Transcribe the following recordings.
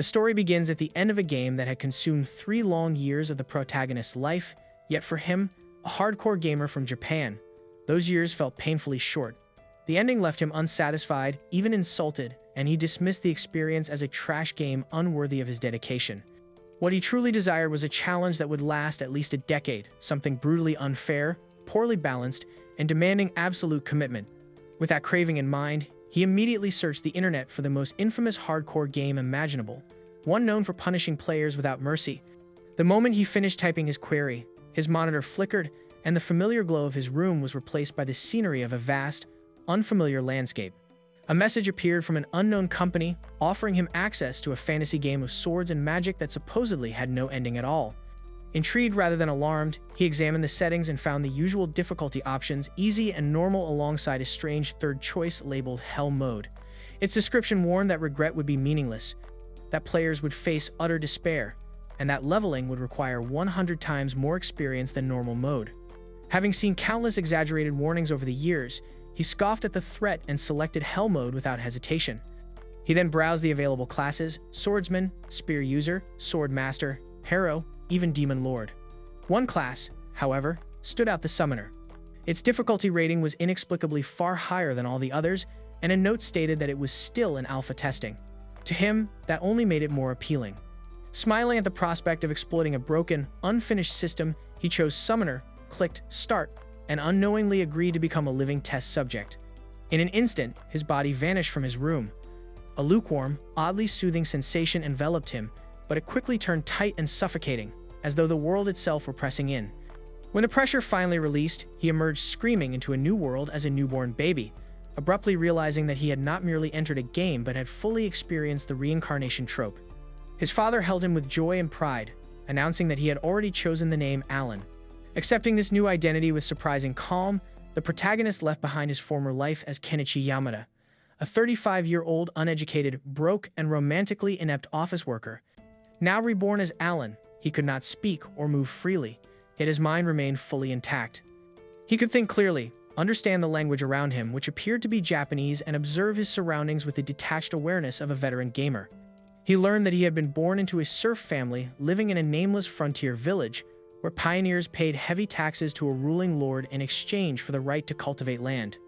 The story begins at the end of a game that had consumed 3 long years of the protagonist's life, yet for him, a hardcore gamer from Japan, those years felt painfully short. The ending left him unsatisfied, even insulted, and he dismissed the experience as a trash game unworthy of his dedication. What he truly desired was a challenge that would last at least a decade, something brutally unfair, poorly balanced, and demanding absolute commitment. With that craving in mind, he immediately searched the internet for the most infamous hardcore game imaginable, one known for punishing players without mercy. The moment he finished typing his query, his monitor flickered, and the familiar glow of his room was replaced by the scenery of a vast, unfamiliar landscape. A message appeared from an unknown company, offering him access to a fantasy game of swords and magic that supposedly had no ending at all. Intrigued rather than alarmed, he examined the settings and found the usual difficulty options, easy and normal, alongside a strange third choice labeled Hell Mode. Its description warned that regret would be meaningless, that players would face utter despair, and that leveling would require 100 times more experience than normal mode. Having seen countless exaggerated warnings over the years, he scoffed at the threat and selected Hell Mode without hesitation. He then browsed the available classes: Swordsman, Spear User, Sword Master, Hero, even Demon Lord. One class, however, stood out: the Summoner. Its difficulty rating was inexplicably far higher than all the others, and a note stated that it was still in alpha testing. To him, that only made it more appealing. Smiling at the prospect of exploiting a broken, unfinished system, he chose Summoner, clicked Start, and unknowingly agreed to become a living test subject. In an instant, his body vanished from his room. A lukewarm, oddly soothing sensation enveloped him, but it quickly turned tight and suffocating, as though the world itself were pressing in. When the pressure finally released, he emerged screaming into a new world as a newborn baby, abruptly realizing that he had not merely entered a game but had fully experienced the reincarnation trope. His father held him with joy and pride, announcing that he had already chosen the name Alan. Accepting this new identity with surprising calm, the protagonist left behind his former life as Kenichi Yamada, a 35-year-old uneducated, broke, and romantically inept office worker. Now reborn as Alan, he could not speak or move freely, yet his mind remained fully intact. He could think clearly, understand the language around him, which appeared to be Japanese, and observe his surroundings with the detached awareness of a veteran gamer. He learned that he had been born into a serf family living in a nameless frontier village, where pioneers paid heavy taxes to a ruling lord in exchange for the right to cultivate land.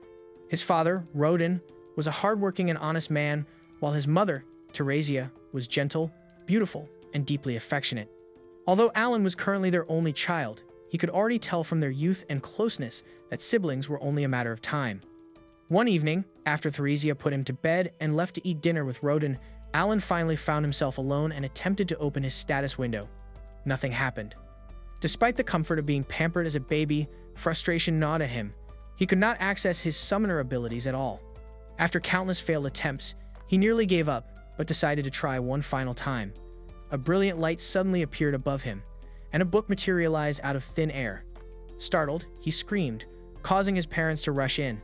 His father, Rodin, was a hardworking and honest man, while his mother, Theresia, was gentle, beautiful, and deeply affectionate. Although Alan was currently their only child, he could already tell from their youth and closeness that siblings were only a matter of time. One evening, after Theresia put him to bed and left to eat dinner with Rodin, Alan finally found himself alone and attempted to open his status window. Nothing happened. Despite the comfort of being pampered as a baby, frustration gnawed at him. He could not access his summoner abilities at all. After countless failed attempts, he nearly gave up, but decided to try one final time. A brilliant light suddenly appeared above him, and a book materialized out of thin air. Startled, he screamed, causing his parents to rush in.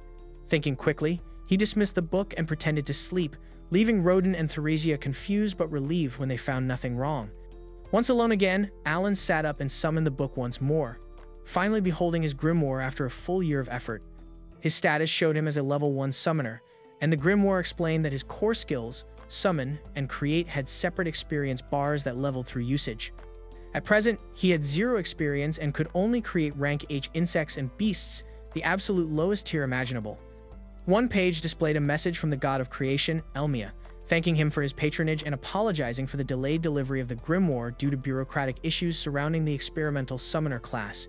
Thinking quickly, he dismissed the book and pretended to sleep, leaving Rodin and Theresia confused but relieved when they found nothing wrong. Once alone again, Alan sat up and summoned the book once more, finally beholding his grimoire after a full year of effort. His status showed him as a level 1 summoner, and the grimoire explained that his core skills, summon and create, had separate experience bars that leveled through usage. At present, he had 0 experience and could only create rank H insects and beasts, the absolute lowest tier imaginable. One page displayed a message from the god of creation, Elmia, thanking him for his patronage and apologizing for the delayed delivery of the grimoire due to bureaucratic issues surrounding the experimental summoner class.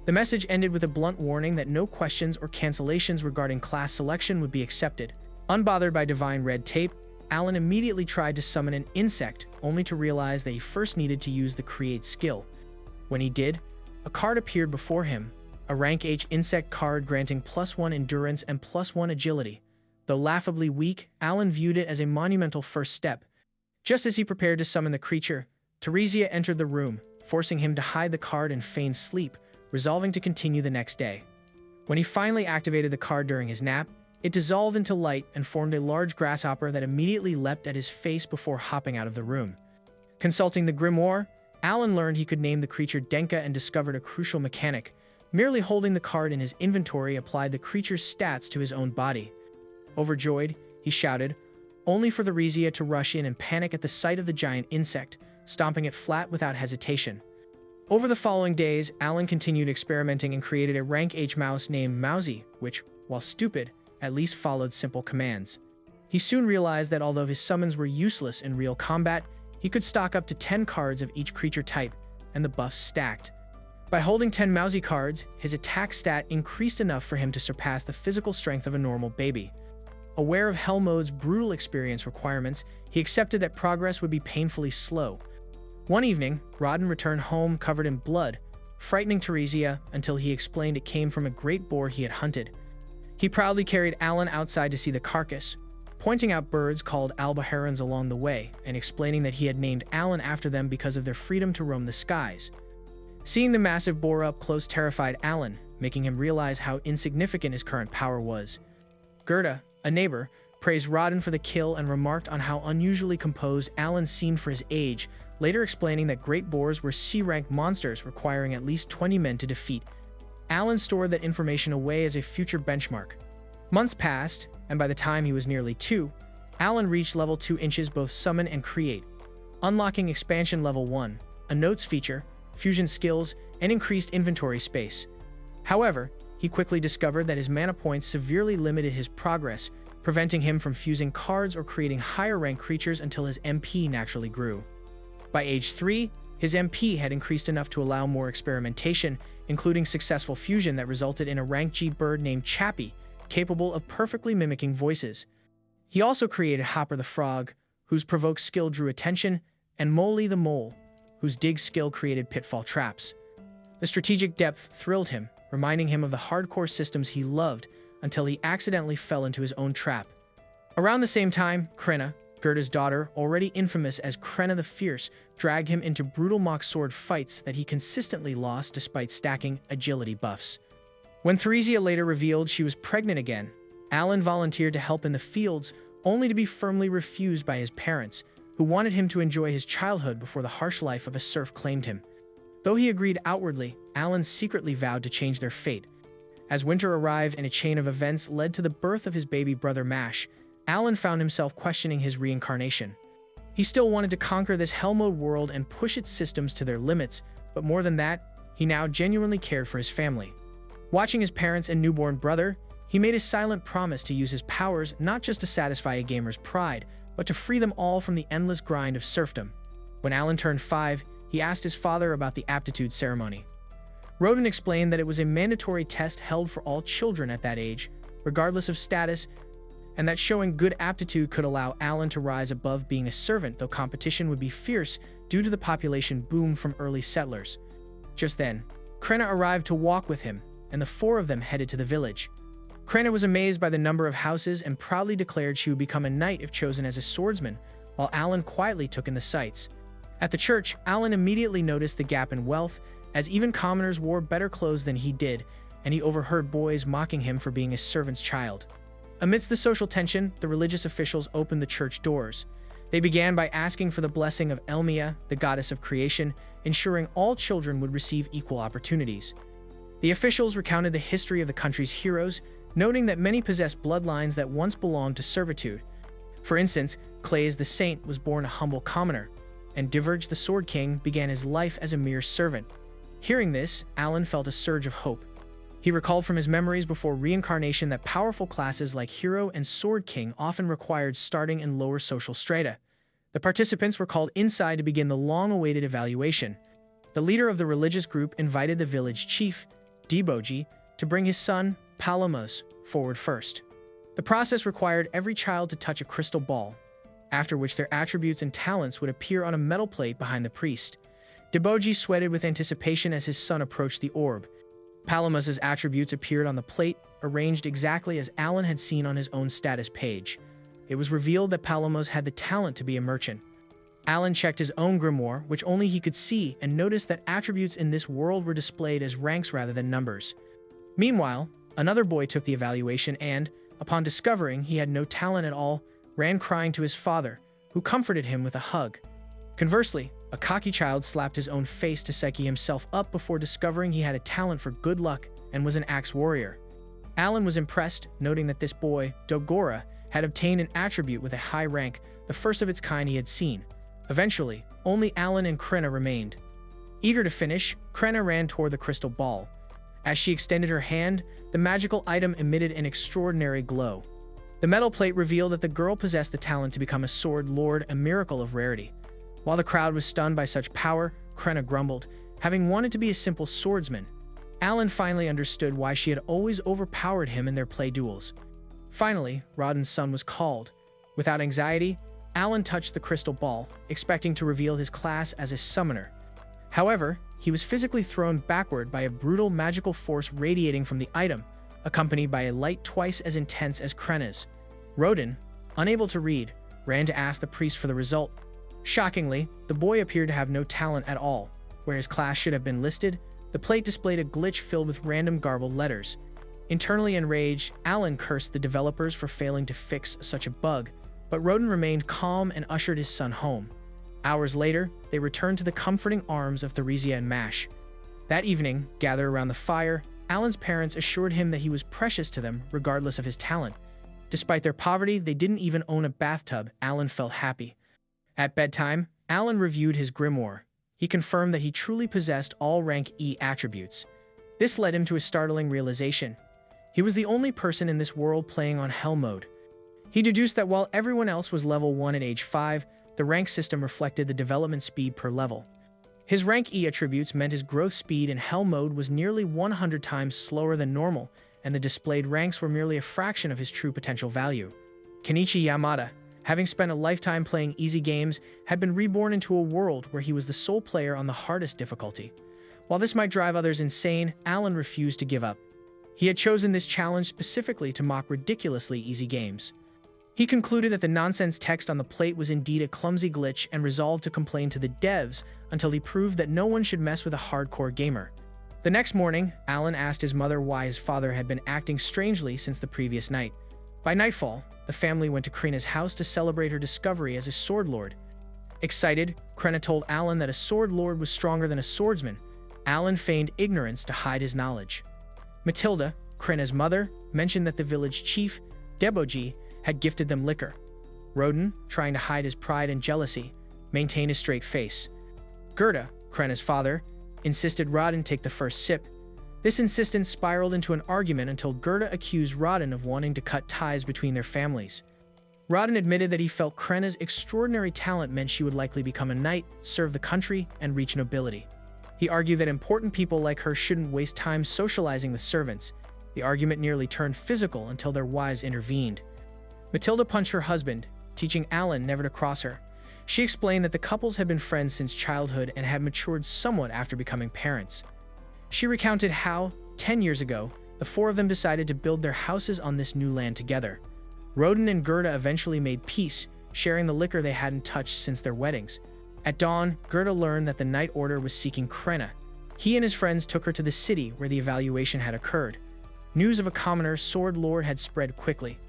The message ended with a blunt warning that no questions or cancellations regarding class selection would be accepted. Unbothered by divine red tape, Alan immediately tried to summon an insect, only to realize that he first needed to use the create skill. When he did, a card appeared before him, a rank H insect card granting +1 endurance and +1 agility. Though laughably weak, Alan viewed it as a monumental first step. Just as he prepared to summon the creature, Theresia entered the room, forcing him to hide the card and feign sleep, resolving to continue the next day. When he finally activated the card during his nap, it dissolved into light and formed a large grasshopper that immediately leapt at his face before hopping out of the room. Consulting the grimoire, Alan learned he could name the creature Denka and discovered a crucial mechanic. Merely holding the card in his inventory applied the creature's stats to his own body. Overjoyed, he shouted, only for the Theresia to rush in and panic at the sight of the giant insect, stomping it flat without hesitation. Over the following days, Alan continued experimenting and created a rank H mouse named Mousy, which, while stupid, at least followed simple commands. He soon realized that although his summons were useless in real combat, he could stock up to 10 cards of each creature type, and the buffs stacked. By holding 10 Mousy cards, his attack stat increased enough for him to surpass the physical strength of a normal baby. Aware of Hell Mode's brutal experience requirements, he accepted that progress would be painfully slow. One evening, Rodden returned home covered in blood, frightening Theresia until he explained it came from a great boar he had hunted. He proudly carried Alan outside to see the carcass, pointing out birds called alba herons along the way and explaining that he had named Alan after them because of their freedom to roam the skies. Seeing the massive boar up close terrified Alan, making him realize how insignificant his current power was. Gerda, a neighbor, praised Rodden for the kill and remarked on how unusually composed Alan seemed for his age, later explaining that great boars were C-rank monsters requiring at least 20 men to defeat. Alan stored that information away as a future benchmark. Months passed, and by the time he was nearly 2, Alan reached level 2 inches both summon and create, unlocking expansion level 1, a notes feature, fusion skills, and increased inventory space. However, he quickly discovered that his mana points severely limited his progress, preventing him from fusing cards or creating higher-rank creatures until his MP naturally grew. By age 3, his MP had increased enough to allow more experimentation, including successful fusion that resulted in a rank G bird named Chappie, capable of perfectly mimicking voices. He also created Hopper the Frog, whose provoke skill drew attention, and Molly the Mole, whose dig skill created pitfall traps. The strategic depth thrilled him, reminding him of the hardcore systems he loved, until he accidentally fell into his own trap. Around the same time, Krenna, Gerda's daughter, already infamous as Krenna the Fierce, dragged him into brutal mock sword fights that he consistently lost despite stacking agility buffs. When Theresia later revealed she was pregnant again, Alan volunteered to help in the fields, only to be firmly refused by his parents, who wanted him to enjoy his childhood before the harsh life of a serf claimed him. Though he agreed outwardly, Alan secretly vowed to change their fate. As winter arrived and a chain of events led to the birth of his baby brother Mash, Alan found himself questioning his reincarnation. He still wanted to conquer this Hell Mode world and push its systems to their limits, but more than that, he now genuinely cared for his family. Watching his parents and newborn brother, he made a silent promise to use his powers not just to satisfy a gamer's pride, but to free them all from the endless grind of serfdom. When Alan turned 5, he asked his father about the aptitude ceremony. Rodden explained that it was a mandatory test held for all children at that age, regardless of status, and that showing good aptitude could allow Alan to rise above being a servant, though competition would be fierce due to the population boom from early settlers. Just then, Krenna arrived to walk with him, and the 4 of them headed to the village. Krenna was amazed by the number of houses and proudly declared she would become a knight if chosen as a swordsman, while Alan quietly took in the sights. At the church, Alan immediately noticed the gap in wealth, as even commoners wore better clothes than he did, and he overheard boys mocking him for being a servant's child. Amidst the social tension, the religious officials opened the church doors. They began by asking for the blessing of Elmia, the goddess of creation, ensuring all children would receive equal opportunities. The officials recounted the history of the country's heroes, noting that many possessed bloodlines that once belonged to servitude. For instance, Claes the Saint was born a humble commoner, and Diverge the Sword King began his life as a mere servant. Hearing this, Alan felt a surge of hope. He recalled from his memories before reincarnation that powerful classes like Hero and Sword King often required starting in lower social strata. The participants were called inside to begin the long-awaited evaluation. The leader of the religious group invited the village chief, Deboji, to bring his son, Palamas, forward first. The process required every child to touch a crystal ball, after which their attributes and talents would appear on a metal plate behind the priest. Deboji sweated with anticipation as his son approached the orb. Palamas's attributes appeared on the plate, arranged exactly as Alan had seen on his own status page. It was revealed that Palamas had the talent to be a merchant. Alan checked his own grimoire, which only he could see, and noticed that attributes in this world were displayed as ranks rather than numbers. Meanwhile, another boy took the evaluation and, upon discovering he had no talent at all, ran crying to his father, who comforted him with a hug. Conversely, a cocky child slapped his own face to psyche himself up before discovering he had a talent for good luck and was an axe warrior. Alan was impressed, noting that this boy, Dogora, had obtained an attribute with a high rank, the first of its kind he had seen. Eventually, only Alan and Krenna remained. Eager to finish, Krenna ran toward the crystal ball. As she extended her hand, the magical item emitted an extraordinary glow. The metal plate revealed that the girl possessed the talent to become a sword lord, a miracle of rarity. While the crowd was stunned by such power, Krenna grumbled, having wanted to be a simple swordsman. Alan finally understood why she had always overpowered him in their play duels. Finally, Rodden's son was called. Without anxiety, Alan touched the crystal ball, expecting to reveal his class as a summoner. However, he was physically thrown backward by a brutal magical force radiating from the item, accompanied by a light twice as intense as Krenna's. Rodden, unable to read, ran to ask the priest for the result. Shockingly, the boy appeared to have no talent at all. Where his class should have been listed, the plate displayed a glitch filled with random garbled letters. Internally enraged, Alan cursed the developers for failing to fix such a bug, but Rodden remained calm and ushered his son home. Hours later, they returned to the comforting arms of Theresia and Mash. That evening, gathered around the fire, Alan's parents assured him that he was precious to them regardless of his talent. Despite their poverty, they didn't even own a bathtub. Alan felt happy. At bedtime, Alan reviewed his grimoire. He confirmed that he truly possessed all rank E attributes. This led him to a startling realization. He was the only person in this world playing on Hell mode. He deduced that while everyone else was level 1 at age 5, the rank system reflected the development speed per level. His rank E attributes meant his growth speed in Hell mode was nearly 100 times slower than normal, and the displayed ranks were merely a fraction of his true potential value. Kenichi Yamada, having spent a lifetime playing easy games, had been reborn into a world where he was the sole player on the hardest difficulty. While this might drive others insane, Alan refused to give up. He had chosen this challenge specifically to mock ridiculously easy games. He concluded that the nonsense text on the plate was indeed a clumsy glitch and resolved to complain to the devs until he proved that no one should mess with a hardcore gamer. The next morning, Alan asked his mother why his father had been acting strangely since the previous night. By nightfall, the family went to Krenna's house to celebrate her discovery as a sword lord. Excited, Krenna told Alan that a sword lord was stronger than a swordsman. Alan feigned ignorance to hide his knowledge. Matilda, Krenna's mother, mentioned that the village chief, Deboji, had gifted them liquor. Rodden, trying to hide his pride and jealousy, maintained a straight face. Gerda, Krenna's father, insisted Rodden take the first sip. This insistence spiraled into an argument until Gerda accused Rodden of wanting to cut ties between their families. Rodden admitted that he felt Krenna's extraordinary talent meant she would likely become a knight, serve the country, and reach nobility. He argued that important people like her shouldn't waste time socializing with servants. The argument nearly turned physical until their wives intervened. Matilda punched her husband, teaching Alan never to cross her. She explained that the couples had been friends since childhood and had matured somewhat after becoming parents. She recounted how, 10 years ago, the four of them decided to build their houses on this new land together. Rodden and Gerda eventually made peace, sharing the liquor they hadn't touched since their weddings. At dawn, Gerda learned that the Night Order was seeking Krenna. He and his friends took her to the city where the evaluation had occurred. News of a commoner sword lord had spread quickly.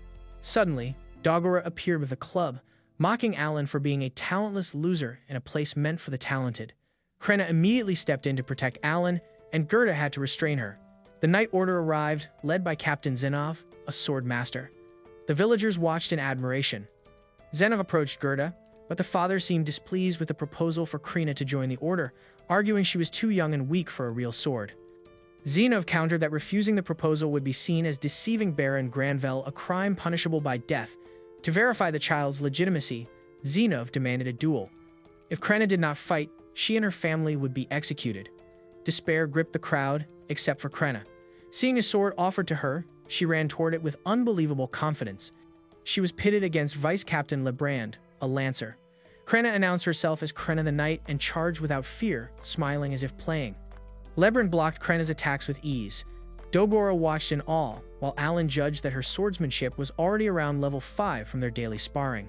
Suddenly, Dogora appeared with a club, mocking Alan for being a talentless loser in a place meant for the talented. Krenna immediately stepped in to protect Alan, and Gerda had to restrain her. The Night Order arrived, led by Captain Zenov, a sword master. The villagers watched in admiration. Zenov approached Gerda, but the father seemed displeased with the proposal for Krenna to join the order, arguing she was too young and weak for a real sword. Zenov countered that refusing the proposal would be seen as deceiving Baron Granville, a crime punishable by death. To verify the child's legitimacy, Zenov demanded a duel. If Krenna did not fight, she and her family would be executed. Despair gripped the crowd, except for Krenna. Seeing a sword offered to her, she ran toward it with unbelievable confidence. She was pitted against Vice Captain Lebrand, a lancer. Krenna announced herself as Krenna the Knight and charged without fear, smiling as if playing. Lebrand blocked Krenna's attacks with ease. Dogora watched in awe, while Alan judged that her swordsmanship was already around level 5 from their daily sparring.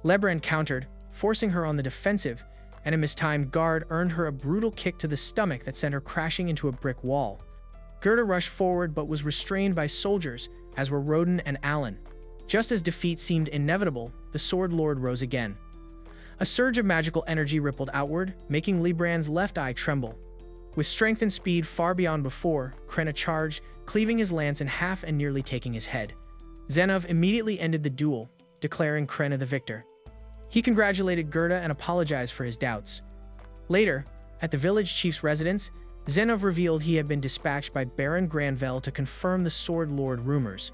Lebrand countered, forcing her on the defensive, and a mistimed guard earned her a brutal kick to the stomach that sent her crashing into a brick wall. Gerda rushed forward but was restrained by soldiers, as were Rodden and Alan. Just as defeat seemed inevitable, the Sword Lord rose again. A surge of magical energy rippled outward, making Lebrand's left eye tremble. With strength and speed far beyond before, Krenna charged, cleaving his lance in half and nearly taking his head. Zenov immediately ended the duel, declaring Krena the victor. He congratulated Gerda and apologized for his doubts. Later, at the village chief's residence, Zenov revealed he had been dispatched by Baron Granvelle to confirm the Sword Lord rumors.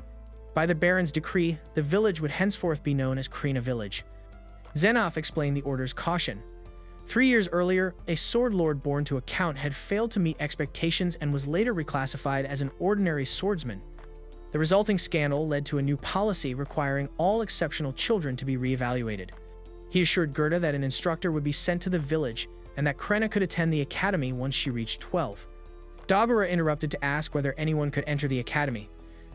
By the Baron's decree, the village would henceforth be known as Krena Village. Zenov explained the order's caution. 3 years earlier, a Sword Lord born to a count had failed to meet expectations and was later reclassified as an ordinary swordsman. The resulting scandal led to a new policy requiring all exceptional children to be reevaluated. He assured Gerda that an instructor would be sent to the village and that Krena could attend the academy once she reached 12. Dagura interrupted to ask whether anyone could enter the academy.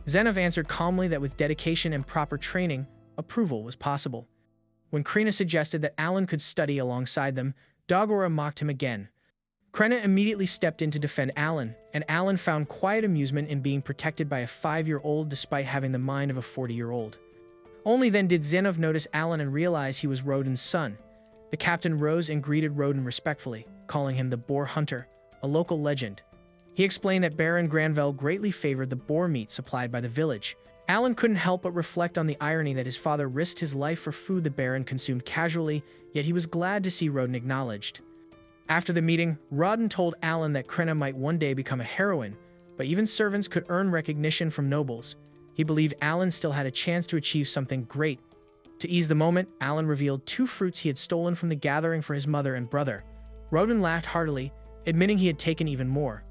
Zenov answered calmly that with dedication and proper training, approval was possible. When Krena suggested that Alan could study alongside them, Dagura mocked him again. Krena immediately stepped in to defend Alan, and Alan found quiet amusement in being protected by a 5-year-old despite having the mind of a 40-year-old. Only then did Zenov notice Alan and realize he was Rodin's son. The captain rose and greeted Rodin respectfully, calling him the Boar Hunter, a local legend. He explained that Baron Granvelle greatly favored the boar meat supplied by the village. Alan couldn't help but reflect on the irony that his father risked his life for food the Baron consumed casually, yet he was glad to see Rodin acknowledged. After the meeting, Rodin told Alan that Krena might one day become a heroine, but even servants could earn recognition from nobles. He believed Alan still had a chance to achieve something great. To ease the moment, Alan revealed 2 fruits he had stolen from the gathering for his mother and brother. Rodin laughed heartily, admitting he had taken even more.